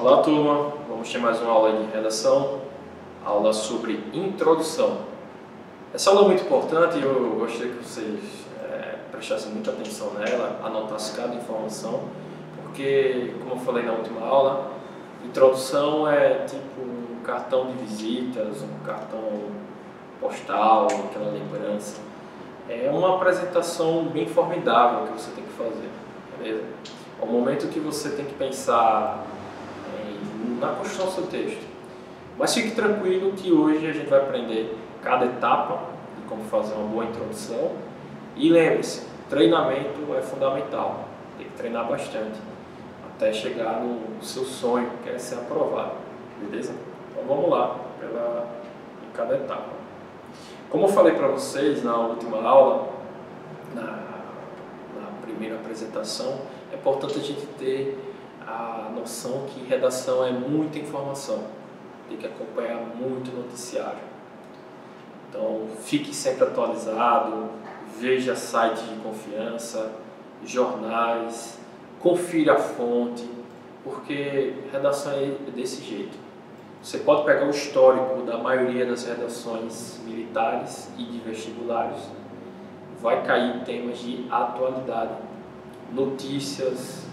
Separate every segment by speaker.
Speaker 1: Olá turma, vamos ter mais uma aula de redação, aula sobre introdução. Essa aula é muito importante e eu gostaria que vocês prestassem muita atenção nela, anotassem cada informação, porque, como eu falei na última aula, introdução é tipo um cartão de visitas, um cartão postal, aquela lembrança. É uma apresentação bem formidável que você tem que fazer, beleza? É o momento que você tem que pensar na construção do seu texto. Mas fique tranquilo que hoje a gente vai aprender cada etapa de como fazer uma boa introdução. E lembre-se, treinamento é fundamental. Tem que treinar bastante até chegar no seu sonho, que é ser aprovado. Beleza? Então vamos lá, em cada etapa. Como eu falei para vocês na última aula, na primeira apresentação, é importante a gente ter a noção que redação é muita informação, tem que acompanhar muito noticiário. Então fique sempre atualizado, veja sites de confiança, jornais, confira a fonte, porque redação é desse jeito. Você pode pegar o histórico da maioria das redações militares e de vestibulares, vai cair temas de atualidade, notícias,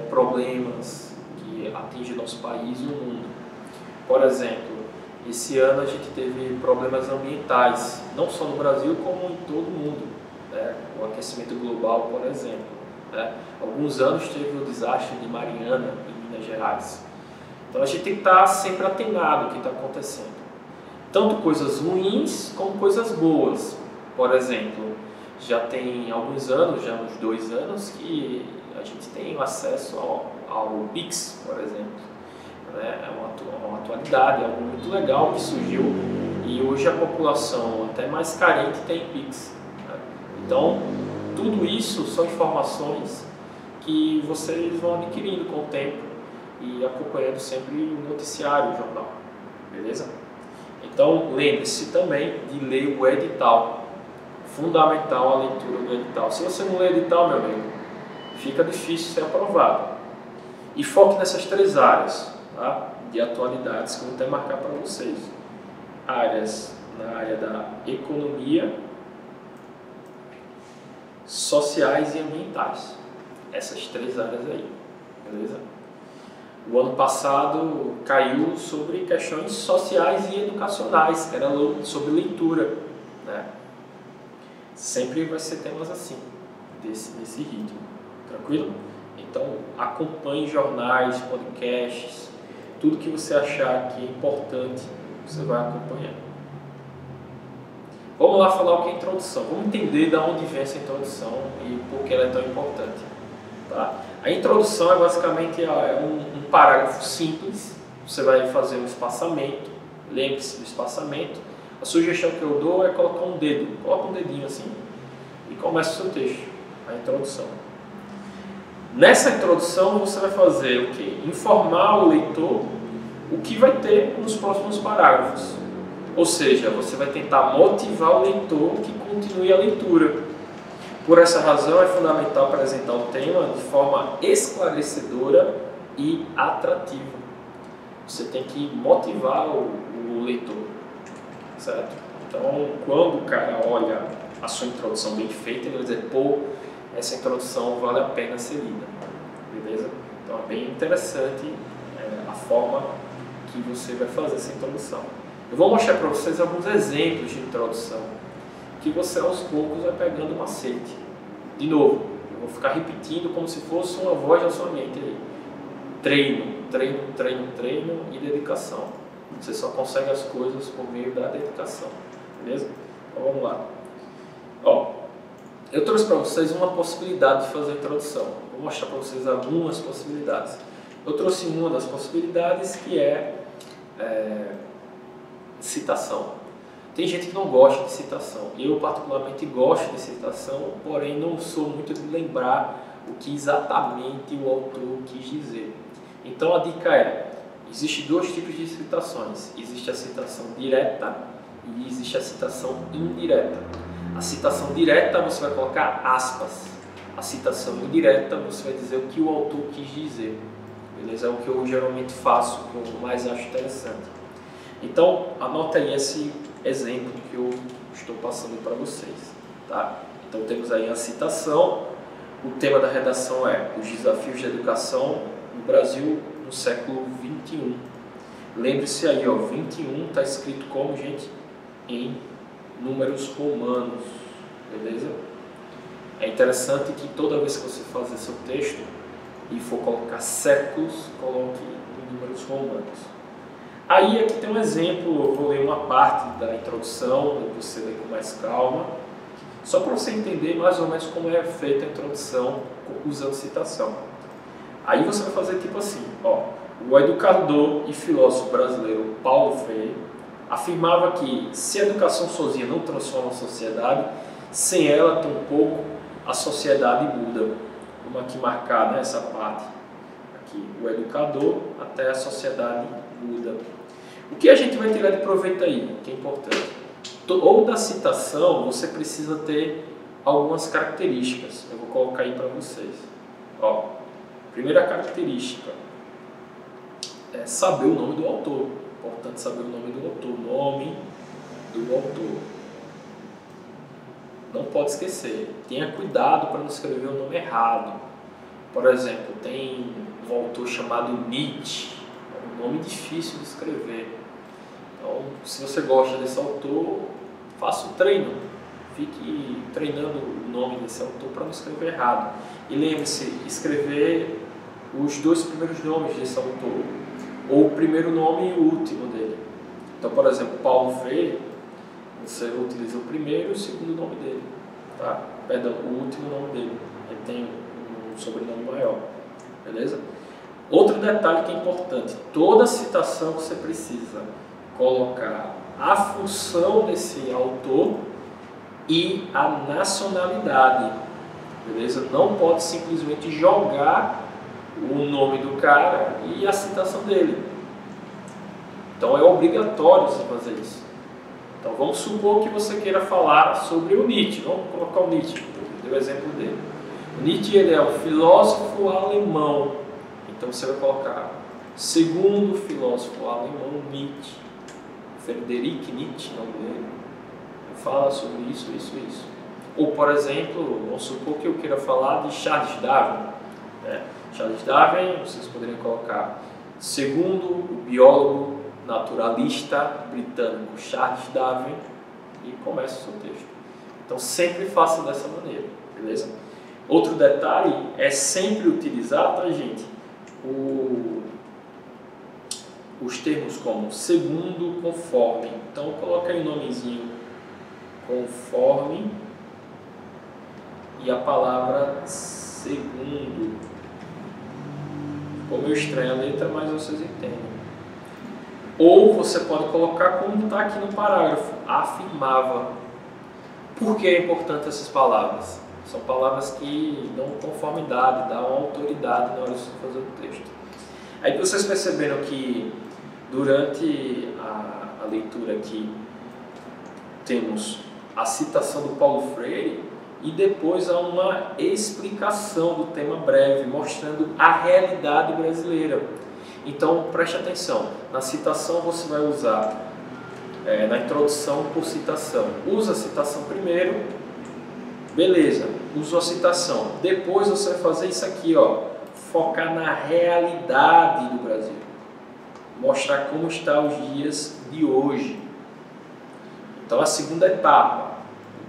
Speaker 1: problemas que atingem nosso país e o mundo. Por exemplo, esse ano a gente teve problemas ambientais, não só no Brasil como em todo o mundo, né? O aquecimento global, por exemplo, né? Alguns anos teve o desastre de Mariana, em Minas Gerais. Então a gente tem que estar sempre atenado ao que está acontecendo. Tanto coisas ruins como coisas boas. Por exemplo, já tem alguns anos, já uns 2 anos, que a gente tem acesso ao Pix, por exemplo. É uma atualidade, é algo muito legal que surgiu e hoje a população até mais carente tem Pix. Né? Então, tudo isso são informações que vocês vão adquirindo com o tempo e acompanhando sempre o noticiário, o jornal. Beleza? Então, lembre-se também de ler o edital. Fundamental a leitura do edital. Se você não lê o edital, meu amigo, fica difícil ser aprovado. E foque nessas 3 áreas, tá? De atualidades que eu vou até marcar para vocês. Áreas na área da economia, sociais e ambientais. Essas 3 áreas aí, beleza? O ano passado caiu sobre questões sociais e educacionais, que era sobre leitura, né? Sempre vai ser temas assim, desse ritmo, tranquilo? Então acompanhe jornais, podcasts, tudo que você achar que é importante, você vai acompanhando. Vamos lá falar o que é introdução, vamos entender de onde vem essa introdução e por que ela é tão importante. Tá? A introdução é basicamente um parágrafo simples, você vai fazer um espaçamento, lembre-se do espaçamento. A sugestão que eu dou é colocar um dedo, coloca um dedinho assim e começa o seu texto, a introdução. Nessa introdução você vai fazer o quê? Informar o leitor o que vai ter nos próximos parágrafos. Ou seja, você vai tentar motivar o leitor que continue a leitura. Por essa razão é fundamental apresentar o tema de forma esclarecedora e atrativa. Você tem que motivar o leitor. Certo? Então, quando o cara olha a sua introdução bem feita, ele vai dizer, pô, essa introdução vale a pena ser lida. Beleza? Então, é bem interessante a forma que você vai fazer essa introdução. Eu vou mostrar para vocês alguns exemplos de introdução, que você aos poucos vai pegando o macete. De novo, eu vou ficar repetindo como se fosse uma voz na sua mente aí. Treino, treino, treino, treino e dedicação. Você só consegue as coisas por meio da dedicação, beleza? Então vamos lá. Ó, eu trouxe para vocês uma possibilidade de fazer a introdução. Vou mostrar para vocês algumas possibilidades. Eu trouxe uma das possibilidades que é citação. Tem gente que não gosta de citação. Eu particularmente gosto de citação, porém não sou muito de lembrar o que exatamente o autor quis dizer. Então a dica é: existem 2 tipos de citações. Existe a citação direta e existe a citação indireta. A citação direta você vai colocar aspas. A citação indireta você vai dizer o que o autor quis dizer. beleza? É o que eu geralmente faço, o que eu mais acho interessante. Então, anota aí esse exemplo que eu estou passando para vocês, tá? Então, temos aí a citação. O tema da redação é os desafios de educação no Brasil no século XXI. Lembre-se aí, ó, 21 está escrito como, gente? Em números romanos, beleza? É interessante que toda vez que você fazer seu texto e for colocar séculos, coloque em números romanos. Aí aqui tem um exemplo, eu vou ler uma parte da introdução, depois você lê com mais calma, só para você entender mais ou menos como é feita a introdução usando citação. Aí você vai fazer tipo assim, ó, o educador e filósofo brasileiro Paulo Freire afirmava que se a educação sozinha não transforma a sociedade, sem ela tampouco a sociedade muda. Vamos aqui marcar, né, essa parte. Aqui, o educador até a sociedade muda. O que a gente vai tirar de proveito aí, que é importante? Ou da citação, você precisa ter algumas características. Eu vou colocar aí para vocês. Ó, primeira característica é saber o nome do autor. Importante saber o nome do autor. Nome do autor. Não pode esquecer. Tenha cuidado para não escrever o nome errado. Por exemplo, tem um autor chamado Nietzsche. É um nome difícil de escrever. Então, se você gosta desse autor, faça o treino. Fique treinando o nome desse autor para não escrever errado. E lembre-se, escrever os dois primeiros nomes desse autor, ou o primeiro nome e o último dele. Então, por exemplo, Paulo Freire, você utiliza o primeiro e o segundo nome dele. Tá? Perdão, o último nome dele. Ele tem um sobrenome maior. Beleza? Outro detalhe que é importante, toda citação você precisa colocar a função desse autor e a nacionalidade, beleza? Não pode simplesmente jogar o nome do cara e a citação dele. Então é obrigatório você fazer isso. Então vamos supor que você queira falar sobre o Nietzsche. Vamos colocar o Nietzsche, eu dei o exemplo dele. O Nietzsche, ele é um filósofo alemão. Então você vai colocar segundo filósofo alemão Nietzsche, Friedrich Nietzsche, o nome dele, fala sobre isso. Ou, por exemplo, vamos supor que eu queira falar de Charles Darwin. Charles Darwin, vocês poderiam colocar segundo o biólogo naturalista britânico Charles Darwin, e começa o seu texto. Então sempre faça dessa maneira, beleza? Outro detalhe é sempre utilizar, tá, gente, os termos como segundo, conforme. Então coloca aí o nomezinho conforme e a palavra segundo. Ficou meio estranha a letra, mas vocês entendem. Ou você pode colocar como está aqui no parágrafo, afirmava. Por que é importante essas palavras? São palavras que dão conformidade, dão autoridade na hora de você fazer o texto. Aí vocês perceberam que durante a leitura aqui temos a citação do Paulo Freire e depois há uma explicação do tema breve, mostrando a realidade brasileira. Então preste atenção, na citação você vai usar, na introdução por citação, usa a citação primeiro, beleza, usou a citação, depois você vai fazer isso aqui, ó, focar na realidade do Brasil, mostrar como estão os dias de hoje. Então a segunda etapa,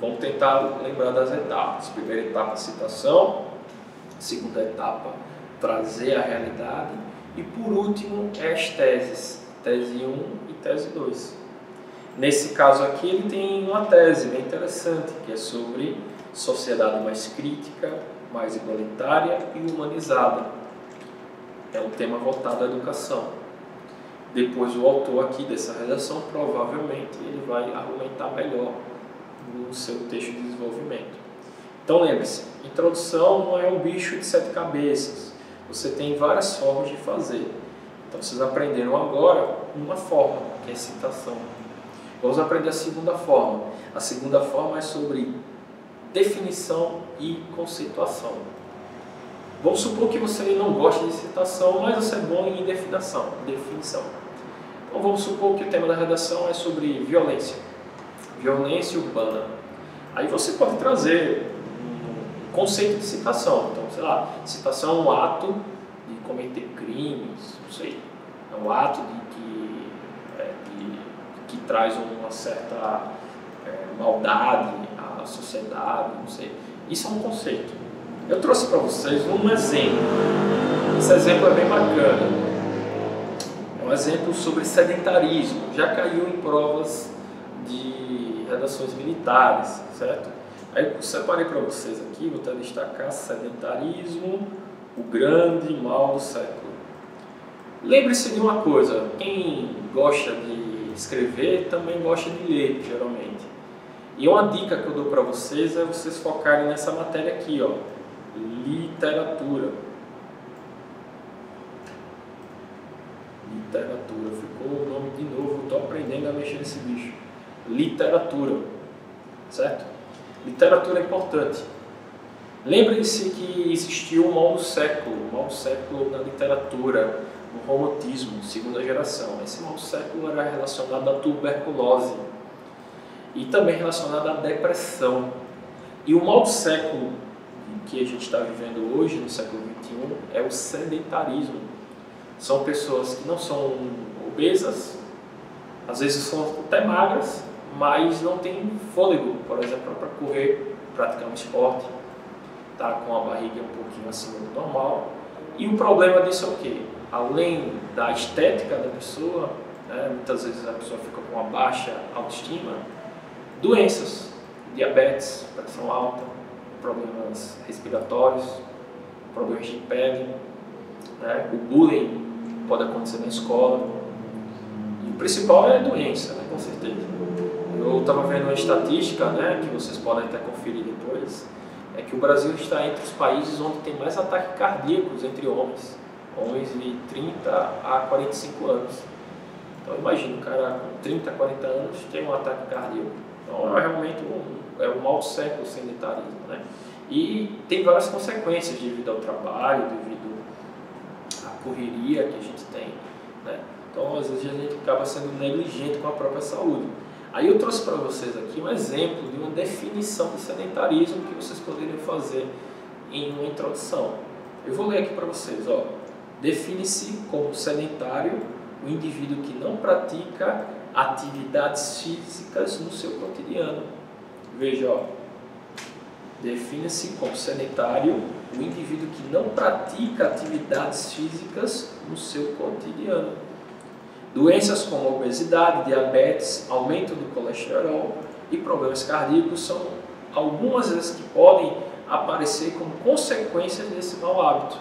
Speaker 1: vamos tentar lembrar das etapas. Primeira etapa, citação. Segunda etapa, trazer a realidade. E por último, as teses. Tese 1 e tese 2. Nesse caso aqui, ele tem uma tese bem interessante, que é sobre sociedade mais crítica, mais igualitária e humanizada. É um tema voltado à educação. Depois o autor aqui dessa redação, provavelmente, ele vai argumentar melhor no seu texto de desenvolvimento. Então lembre-se, introdução não é um bicho de 7 cabeças. Você tem várias formas de fazer. Então vocês aprenderam agora uma forma, que é citação. Vamos aprender a segunda forma. A segunda forma é sobre definição e conceituação. Vamos supor que você não gosta de citação, mas você é bom em definição. Então vamos supor que o tema da redação é sobre violência, violência urbana. Aí você pode trazer um conceito de citação. Então, sei lá, citação é um ato de cometer crimes, não sei, é um ato que traz uma certa maldade à sociedade, não sei. Isso é um conceito. Eu trouxe para vocês um exemplo. Esse exemplo é bem bacana. É um exemplo sobre sedentarismo. Já caiu em provas de redações militares, certo? Aí eu separei para vocês aqui, vou até destacar sedentarismo, o grande mal do século. Lembre-se de uma coisa, quem gosta de escrever também gosta de ler, geralmente. E uma dica que eu dou para vocês é vocês focarem nessa matéria aqui, ó, literatura. Literatura, ficou o nome de novo, estou aprendendo a mexer nesse bicho. Literatura, certo? Literatura é importante. Lembre-se que existiu o mal do século na literatura, no romantismo, segunda geração. Esse mal do século era relacionado à tuberculose e também relacionado à depressão. E o mal do século que a gente está vivendo hoje, no século XXI, é o sedentarismo. São pessoas que não são obesas, às vezes são até magras, mas não têm fôlego, por exemplo, para correr, praticar um esporte, tá com a barriga um pouquinho acima do normal. E o problema disso é o quê? Além da estética da pessoa, né, muitas vezes a pessoa fica com uma baixa autoestima, doenças, diabetes, pressão alta, problemas respiratórios, problemas de pele, né, o bullying pode acontecer na escola. E o principal é a doença, né, com certeza. Eu estava vendo uma estatística, né, que vocês podem até conferir depois, é que o Brasil está entre os países onde tem mais ataques cardíacos entre homens de 30 a 45 anos. Então imagina, um cara com 30, 40 anos tem um ataque cardíaco. Então é realmente um mau século o sedentarismo, né? E tem várias consequências devido ao trabalho, devido à correria que a gente tem, né? Então às vezes a gente acaba sendo negligente com a própria saúde. Aí eu trouxe para vocês aqui um exemplo de uma definição de sedentarismo que vocês poderiam fazer em uma introdução. Eu vou ler aqui para vocês, ó. Define-se como sedentário o indivíduo que não pratica atividades físicas no seu cotidiano. Veja, ó. Define-se como sedentário o indivíduo que não pratica atividades físicas no seu cotidiano. Doenças como obesidade, diabetes, aumento do colesterol e problemas cardíacos são algumas das que podem aparecer como consequências desse mau hábito.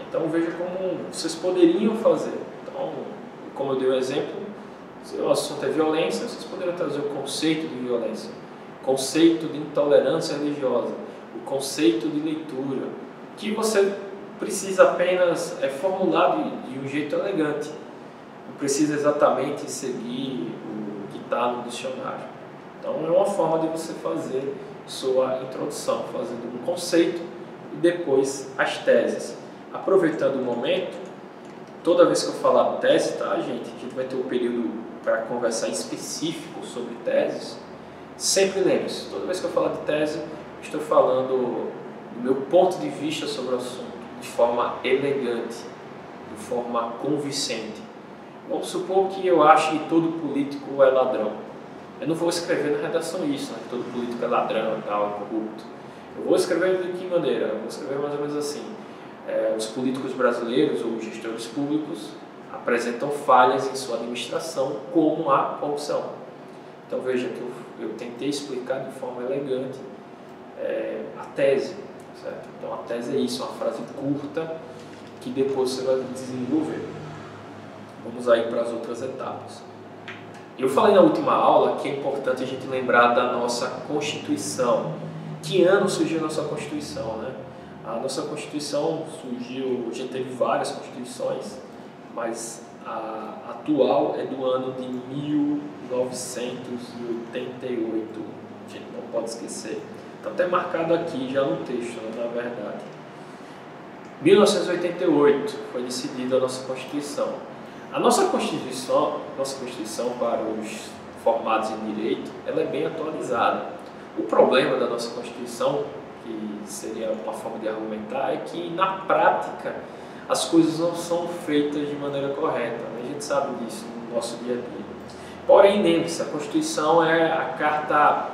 Speaker 1: Então veja como vocês poderiam fazer. Então, como eu dei o exemplo, se o assunto é violência, vocês poderiam trazer o conceito de violência, o conceito de intolerância religiosa, o conceito de leitura, que você precisa apenas formular de um jeito elegante. Não precisa exatamente seguir o que está no dicionário. Então é uma forma de você fazer sua introdução, fazendo um conceito e depois as teses. Aproveitando o momento, toda vez que eu falar tese, tá, gente? A gente vai ter um período para conversar em específico sobre teses. Sempre lembre-se, toda vez que eu falar de tese, estou falando do meu ponto de vista sobre o assunto, de forma elegante, de forma convincente. Vamos supor que eu acho que todo político é ladrão. Eu não vou escrever na redação isso, né, que todo político é ladrão, tal, é corrupto. Eu vou escrever de que maneira? Eu vou escrever mais ou menos assim. Os políticos brasileiros ou gestores públicos apresentam falhas em sua administração, como a corrupção. Então veja que eu tentei explicar de forma elegante a tese, certo? Então a tese é isso, uma frase curta que depois você vai desenvolver. Vamos aí para as outras etapas. Eu falei na última aula que é importante a gente lembrar da nossa Constituição. Que ano surgiu a nossa Constituição, né? A nossa Constituição surgiu, já teve várias Constituições, mas a atual é do ano de 1988, a gente não pode esquecer. Está até marcado aqui já no texto, né, na verdade. 1988 foi decidida a nossa Constituição. A nossa Constituição para os formados em direito, ela é bem atualizada. O problema da nossa Constituição, que seria uma forma de argumentar, é que na prática as coisas não são feitas de maneira correta. A gente sabe disso no nosso dia a dia. Porém, lembre-se, a Constituição é a carta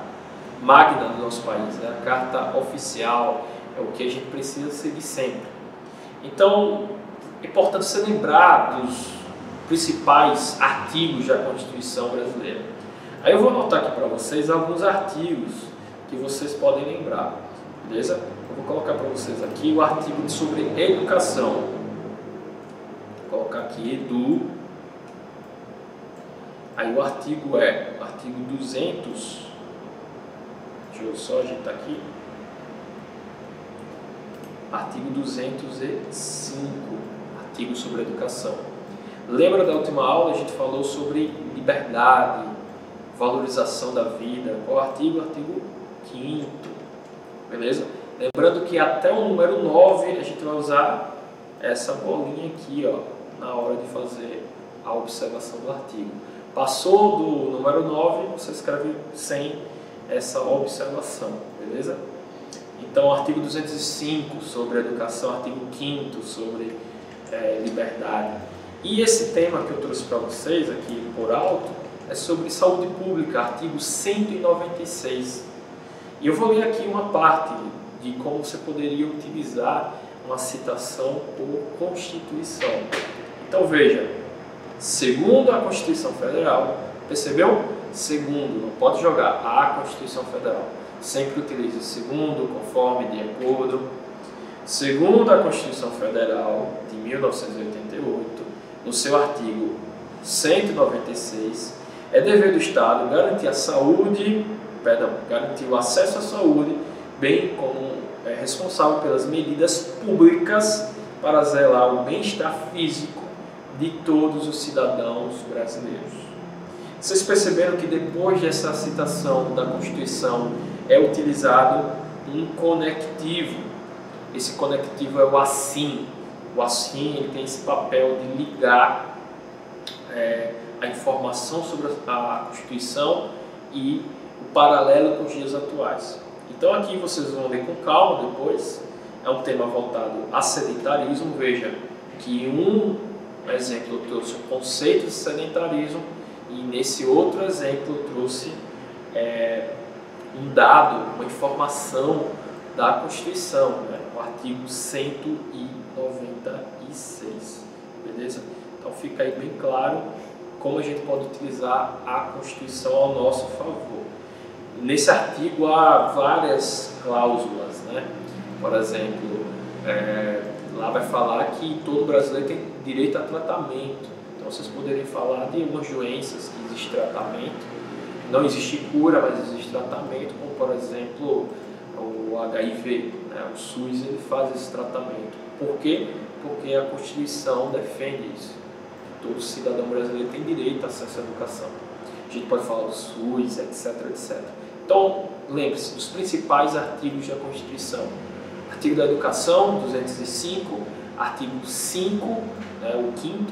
Speaker 1: magna do nosso país, é a carta oficial, é o que a gente precisa seguir sempre. Então, é importante se lembrar dos principais artigos da Constituição brasileira. Aí eu vou anotar aqui para vocês alguns artigos que vocês podem lembrar, beleza? Eu vou colocar para vocês aqui o artigo sobre educação. Vou colocar aqui edu. Aí o artigo é o artigo 200. Deixa eu só ajeitar aqui. Artigo 205, artigo sobre educação. Lembra da última aula? A gente falou sobre liberdade, valorização da vida. Qual artigo? Artigo 5º, beleza? Lembrando que até o número 9 a gente vai usar essa bolinha aqui, ó, na hora de fazer a observação do artigo. Passou do número 9, você escreve sem essa observação, beleza? Então, artigo 205 sobre educação, artigo 5º sobre liberdade. E esse tema que eu trouxe para vocês aqui por alto é sobre saúde pública, artigo 196. E eu vou ler aqui uma parte de como você poderia utilizar uma citação por Constituição. Então veja, segundo a Constituição Federal, percebeu? Segundo, não pode jogar a Constituição Federal. Sempre utilize segundo, conforme, de acordo. Segundo a Constituição Federal de 1988, no seu artigo 196, é dever do Estado garantir garantir o acesso à saúde, bem como é responsável pelas medidas públicas para zelar o bem-estar físico de todos os cidadãos brasileiros. Vocês perceberam que depois dessa citação da Constituição é utilizado um conectivo. Esse conectivo é o assim. O assim ele tem esse papel de ligar a informação sobre a Constituição e o paralelo com os dias atuais. Então aqui vocês vão ler com calma depois. É um tema voltado a sedentarismo. Veja que um exemplo eu trouxe o conceito de sedentarismo e nesse outro exemplo eu trouxe um dado, uma informação da Constituição, né? O artigo 196, beleza? Então fica aí bem claro como a gente pode utilizar a Constituição ao nosso favor. Nesse artigo há várias cláusulas, né? Por exemplo, lá vai falar que todo brasileiro tem direito a tratamento. Então vocês poderiam falar de algumas doenças que existe tratamento. Não existe cura, mas existe tratamento, como por exemplo o HIV, né? O SUS ele faz esse tratamento. Por quê? Porque a Constituição defende isso. Todo cidadão brasileiro tem direito a acesso à educação. A gente pode falar do SUS, etc, etc. Então, lembre-se dos principais artigos da Constituição. Artigo da Educação, 205, artigo 5, né, o 5º,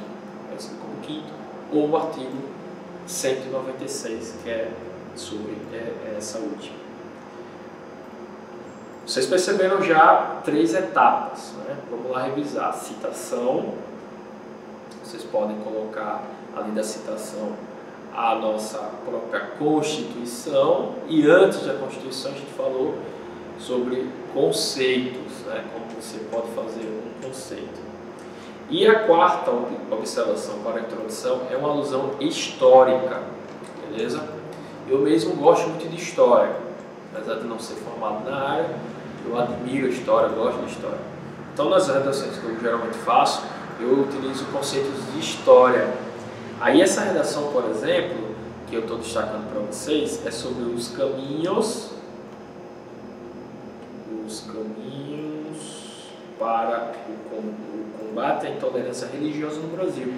Speaker 1: conhecido como 5º, ou o artigo 196, que é sobre saúde. Vocês perceberam já 3 etapas, né? Vamos lá revisar. Citação, vocês podem colocar, além da citação, a nossa própria Constituição, e antes da Constituição a gente falou sobre conceitos, né? Como você pode fazer um conceito. E a quarta observação para a introdução é uma alusão histórica, beleza? Eu mesmo gosto muito de história, apesar de não ser formado na área, eu admiro a história, gosto de história. Então nas redações que eu geralmente faço, eu utilizo conceitos de história. Aí essa redação, por exemplo, que eu estou destacando para vocês, é sobre os caminhos para o combate à intolerância religiosa no Brasil.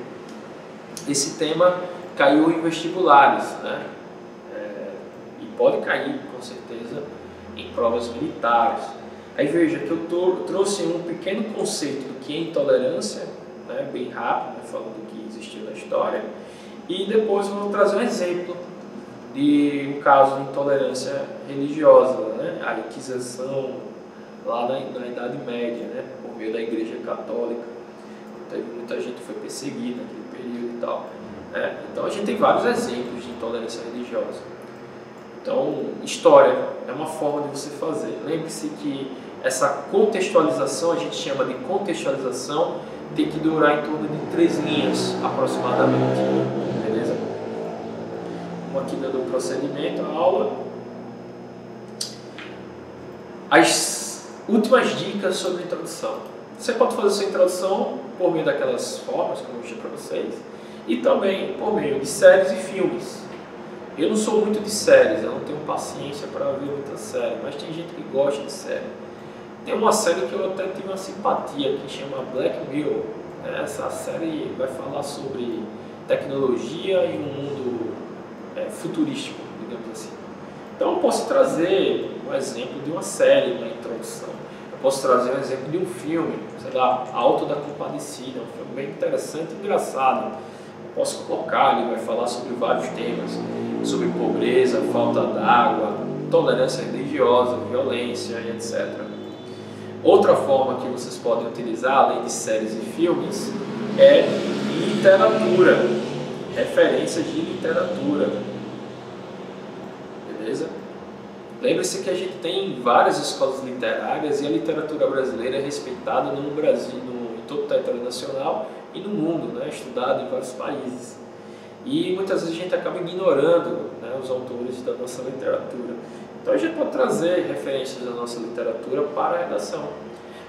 Speaker 1: Esse tema caiu em vestibulares, né? E pode cair, com certeza, em provas militares. Aí veja que eu trouxe um pequeno conceito do que é intolerância, né, bem rápido, né, falando do que existiu na história, e depois eu vou trazer um exemplo de um caso de intolerância religiosa, né, a Inquisição lá na Idade Média, né, por meio da Igreja Católica. Teve muita gente que foi perseguida naquele período e tal. Né? Então a gente tem vários exemplos de intolerância religiosa. Então, história é uma forma de você fazer. Lembre-se que essa contextualização, a gente chama de contextualização, tem que durar em torno de 3 linhas aproximadamente. Beleza? Vamos aqui dando o procedimento, a aula. As últimas dicas sobre introdução. Você pode fazer sua introdução por meio daquelas formas, como eu mostrei para vocês, e também por meio de séries e filmes. Eu não sou muito de séries, eu não tenho paciência para ver muita série, mas tem gente que gosta de série. Tem uma série que eu até tive uma simpatia, que chama Black Mirror. Essa série vai falar sobre tecnologia e um mundo futurístico, digamos assim. Então eu posso trazer um exemplo de uma série, uma introdução. Eu posso trazer um exemplo de um filme, sei lá, Alto da Compadecida, um filme bem interessante e engraçado. Eu posso colocar, ele vai falar sobre vários temas, sobre pobreza, falta d'água, tolerância religiosa, violência e etc. Outra forma que vocês podem utilizar, além de séries e filmes, é literatura, referências de literatura. Beleza? Lembre-se que a gente tem várias escolas literárias e a literatura brasileira é respeitada no Brasil, em todo o território nacional e no mundo, né? Estudada em vários países. E muitas vezes a gente acaba ignorando, né, os autores da nossa literatura. Então a gente pode trazer referências da nossa literatura para a redação.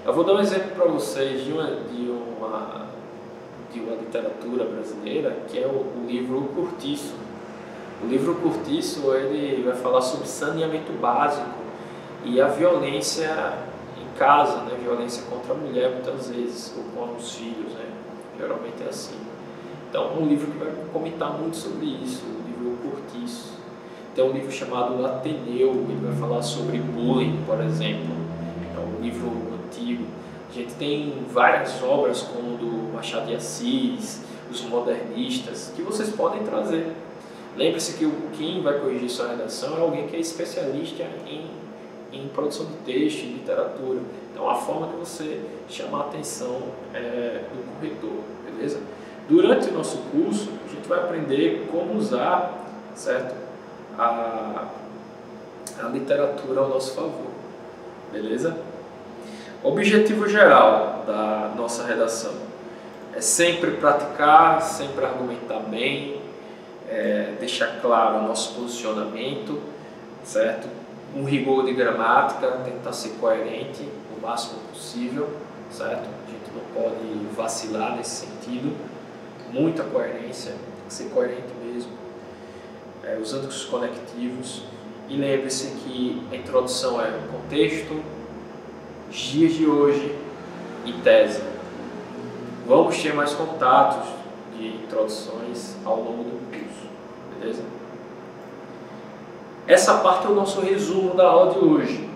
Speaker 1: Eu vou dar um exemplo para vocês de uma literatura brasileira, que é o livro O Cortiço. O livro O Cortiço, ele vai falar sobre saneamento básico e a violência em casa, né, violência contra a mulher muitas vezes, ou com os filhos, né, geralmente é assim. Então, é um livro que vai comentar muito sobre isso, o livro O Cortiço. Tem um livro chamado Ateneu, ele vai falar sobre bullying, por exemplo. É um livro antigo. A gente tem várias obras como do Machado de Assis, os modernistas, que vocês podem trazer. Lembre-se que quem vai corrigir sua redação é alguém que é especialista em produção de texto, em literatura. Então, é uma forma de você chamar a atenção do corretor, beleza? Durante o nosso curso, a gente vai aprender como usar, certo, a literatura ao nosso favor, beleza? Objetivo geral da nossa redação é sempre praticar, sempre argumentar bem, deixar claro o nosso posicionamento, certo? Um rigor de gramática, tentar ser coerente o máximo possível, certo? A gente não pode vacilar nesse sentido. Muita coerência, tem que ser coerente mesmo, usando os conectivos. E lembre-se que a introdução é contexto, os dias de hoje e tese. Vamos ter mais contatos de introduções ao longo do curso, beleza? Essa parte é o nosso resumo da aula de hoje.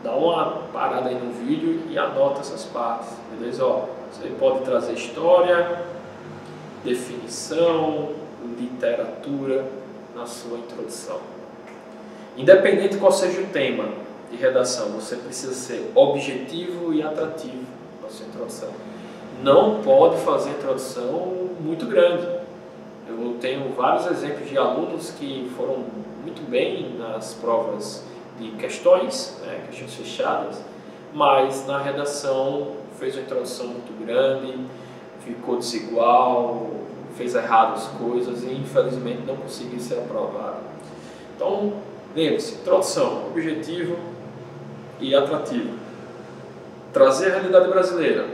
Speaker 1: Dá uma parada aí no vídeo e anota essas partes, beleza? Você pode trazer história, definição, literatura na sua introdução. Independente qual seja o tema de redação, você precisa ser objetivo e atrativo na sua introdução. Não pode fazer introdução muito grande. Eu tenho vários exemplos de alunos que foram muito bem nas provas de questões, né, questões fechadas, mas na redação fez uma introdução muito grande, ficou desigual, fez errado as coisas e infelizmente não conseguiu ser aprovado. Então, lembre-se, introdução, objetivo e atrativo. Trazer a realidade brasileira.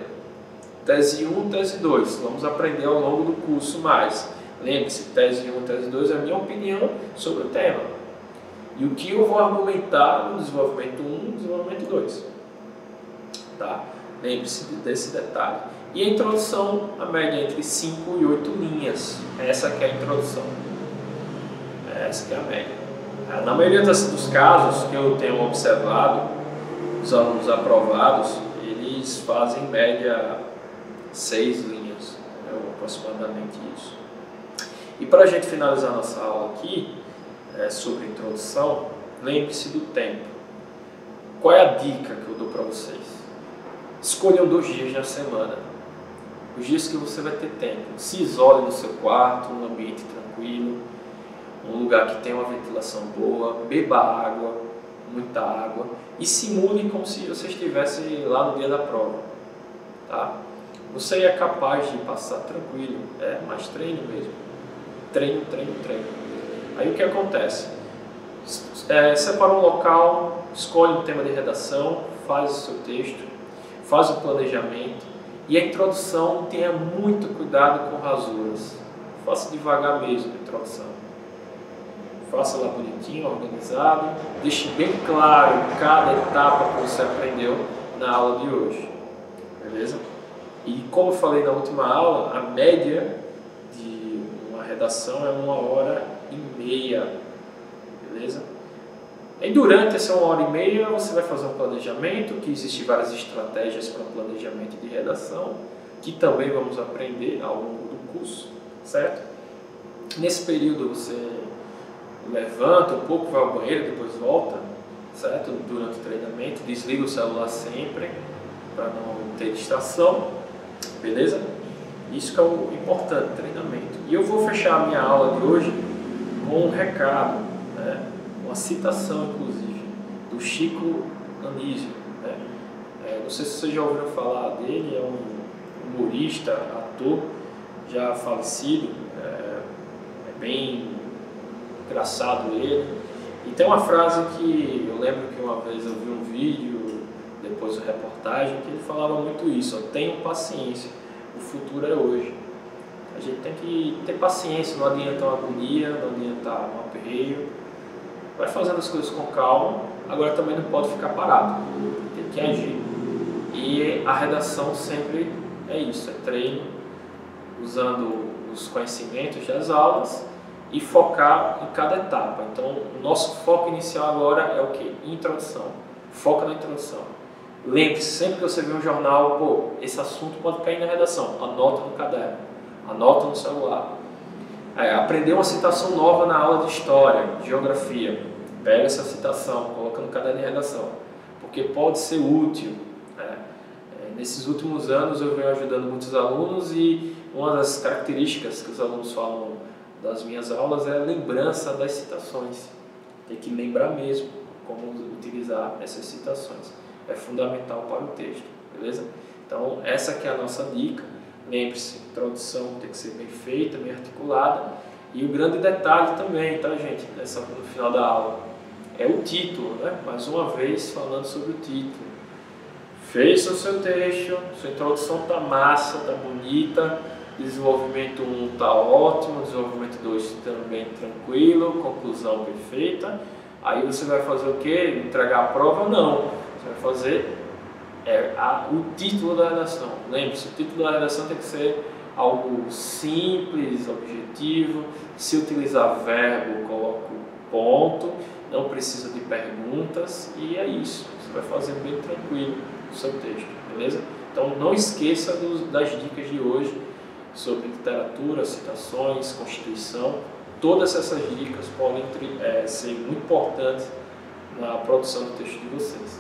Speaker 1: Tese 1, tese 2. Vamos aprender ao longo do curso mais. Lembre-se, tese 1, tese 2 é a minha opinião sobre o tema. E o que eu vou argumentar no desenvolvimento 1 e desenvolvimento 2. Tá? Lembre-se desse detalhe. E a introdução, a média entre 5 e 8 linhas. Essa que é a introdução. Essa que é a média. Na maioria dos casos que eu tenho observado, os alunos aprovados, eles fazem em média 6 linhas, aproximadamente isso. E para a gente finalizar nossa aula aqui, sobre introdução, lembre-se do tempo. Qual é a dica que eu dou para vocês? Escolham 2 dias na semana, os dias que você vai ter tempo. Se isole no seu quarto, um ambiente tranquilo, um lugar que tenha uma ventilação boa, beba água, muita água, e simule como se você estivesse lá no dia da prova, tá? Você é capaz de passar tranquilo, mas treino mesmo, treino. Aí o que acontece? Separa um local, escolhe um tema de redação, faz o seu texto, faz o planejamento, e a introdução, tenha muito cuidado com rasuras, faça devagar mesmo a introdução. Faça lá bonitinho, organizado, deixe bem claro cada etapa que você aprendeu na aula de hoje, beleza? E como eu falei na última aula, a média de uma redação é 1h30, beleza? E durante essa 1h30 você vai fazer um planejamento, que existem várias estratégias para planejamento de redação, que também vamos aprender ao longo do curso, certo? Nesse período você levanta um pouco, vai ao banheiro, depois volta, certo? Durante o treinamento, desliga o celular sempre, para não ter distração, beleza? Isso que é o importante, treinamento. E eu vou fechar a minha aula de hoje com um recado, né? Uma citação, inclusive, do Chico Anísio, né? Não sei se vocês já ouviram falar dele, é um humorista, ator, já falecido, é bem engraçado ele. E tem uma frase que eu lembro que uma vez eu vi um vídeo, depois uma reportagem, que ele falava muito isso: tenham paciência, o futuro é hoje. A gente tem que ter paciência, não adianta uma agonia, não adianta um aperreio. Vai fazendo as coisas com calma, agora também não pode ficar parado, tem que agir. E a redação sempre é isso, é treino, usando os conhecimentos das aulas e focar em cada etapa. Então, o nosso foco inicial agora é o que? Introdução. Foca na introdução. Lembre-se, sempre que você vê um jornal, esse assunto pode cair na redação, anota no caderno, anota no celular. Aprender uma citação nova na aula de História, Geografia, pega essa citação, coloca no caderno de redação, porque pode ser útil. Nesses últimos anos eu venho ajudando muitos alunos e uma das características que os alunos falam das minhas aulas é a lembrança das citações. Tem que lembrar mesmo como utilizar essas citações. É fundamental para o texto, beleza? Então, essa que é a nossa dica. Lembre-se, a introdução tem que ser bem feita, bem articulada. E o grande detalhe também, tá, gente, no final da aula, é o título, né? Mais uma vez, falando sobre o título. Fez o seu texto, sua introdução está massa, está bonita, desenvolvimento 1 está ótimo, desenvolvimento 2 também tranquilo, conclusão perfeita. Aí você vai fazer o quê? Entregar a prova? Não. Você vai fazer o título da redação. Lembre-se, o título da redação tem que ser algo simples, objetivo. Se utilizar verbo, coloca o ponto, não precisa de perguntas, e é isso. Você vai fazer bem tranquilo o seu texto, beleza? Então não esqueça das dicas de hoje sobre literatura, citações, Constituição. Todas essas dicas podem ser muito importantes na produção do texto de vocês.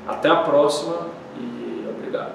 Speaker 1: Até a próxima e obrigado.